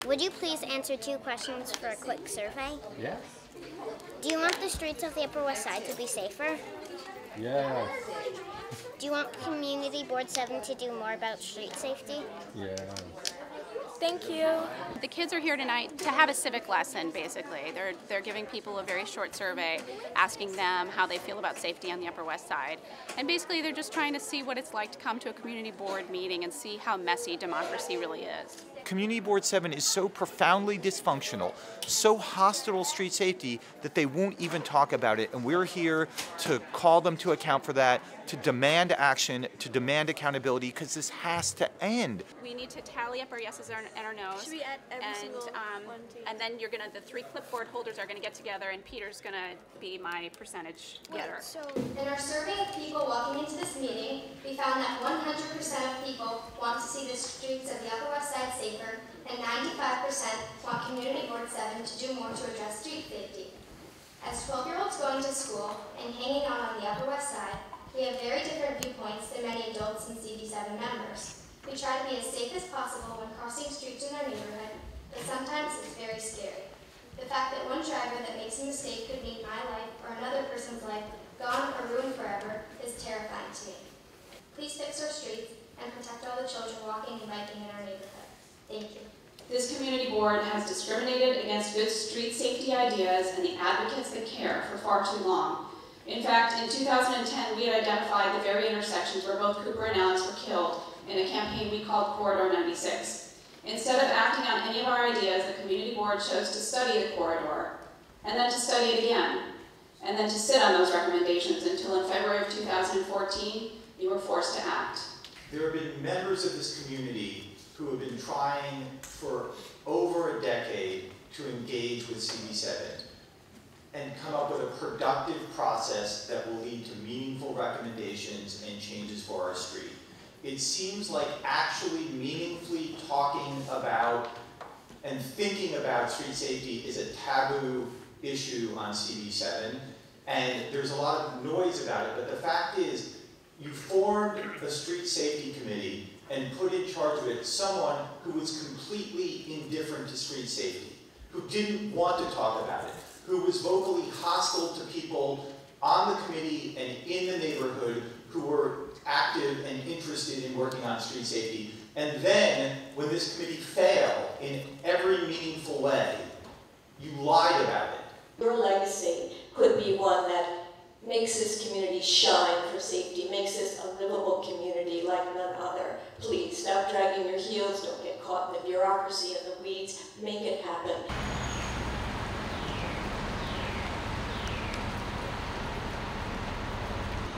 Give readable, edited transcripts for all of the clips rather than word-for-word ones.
Would you please answer 2 questions for a quick survey? Yes. Do you want the streets of the Upper West Side to be safer? Yes. Do you want Community Board 7 to do more about street safety? Yes. Thank you. The kids are here tonight to have a civic lesson, basically. They're giving people a very short survey, asking them how they feel about safety on the Upper West Side. And basically they're just trying to see what it's like to come to a community board meeting and see how messy democracy really is. Community Board 7 is so profoundly dysfunctional, so hostile to street safety that they won't even talk about it. And we're here to call them to account for that, to demand action, to demand accountability, because this has to end. We need to tally up our yeses and our nos. Should we add every single one, two? And then the 3 clipboard holders are gonna get together, and Peter's gonna be my percentage getter. In our survey of people walking into this meeting, we found that 100% of people want to see the streets of the Upper West Side safer, and 95% want Community Board 7 to do more to address street safety. As 12-year-olds going to school and hanging out on the Upper West Side, we have very different viewpoints than many adults and CB7 members. We try to be as safe as possible when crossing streets in our neighborhood, but sometimes it's very scary. The fact that one driver that makes a mistake could mean my life or another person's life gone or ruined forever is terrifying to me. Please fix our streets and protect all the children walking and biking in our neighborhood. Thank you. This community board has discriminated against good street safety ideas and the advocates that care for far too long. In fact, in 2010, we had identified the very intersections where both Cooper and Alex were killed in a campaign we called Corridor 96. Instead of acting on any of our ideas, the community board chose to study the corridor, and then to study it again, and then to sit on those recommendations until in February of 2014, we were forced to act. There have been members of this community who have been trying for over a decade to engage with CB7 and come up with a productive process that will lead to meaningful recommendations and changes for our street. It seems like actually meaningfully talking about and thinking about street safety is a taboo issue on CB7, and there's a lot of noise about it, but the fact is, you formed a street safety committee and put in charge of it someone who was completely indifferent to street safety, who didn't want to talk about it, who was vocally hostile to people on the committee and in the neighborhood who were active and interested in working on street safety. And then, when this committee failed in every meaningful way, you lied about it. Your legacy could be one that makes this community shine for safety, makes this a livable community like none other. Please, stop dragging your heels, don't get caught in the bureaucracy and the weeds, make it happen.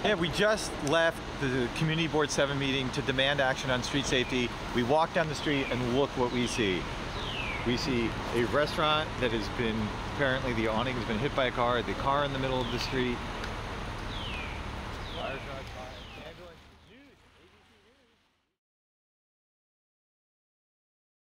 Yeah, we just left the Community Board 7 meeting to demand action on street safety. We walk down the street and look what we see. We see a restaurant that has been, apparently the awning has been hit by a car in the middle of the street. Fire truck.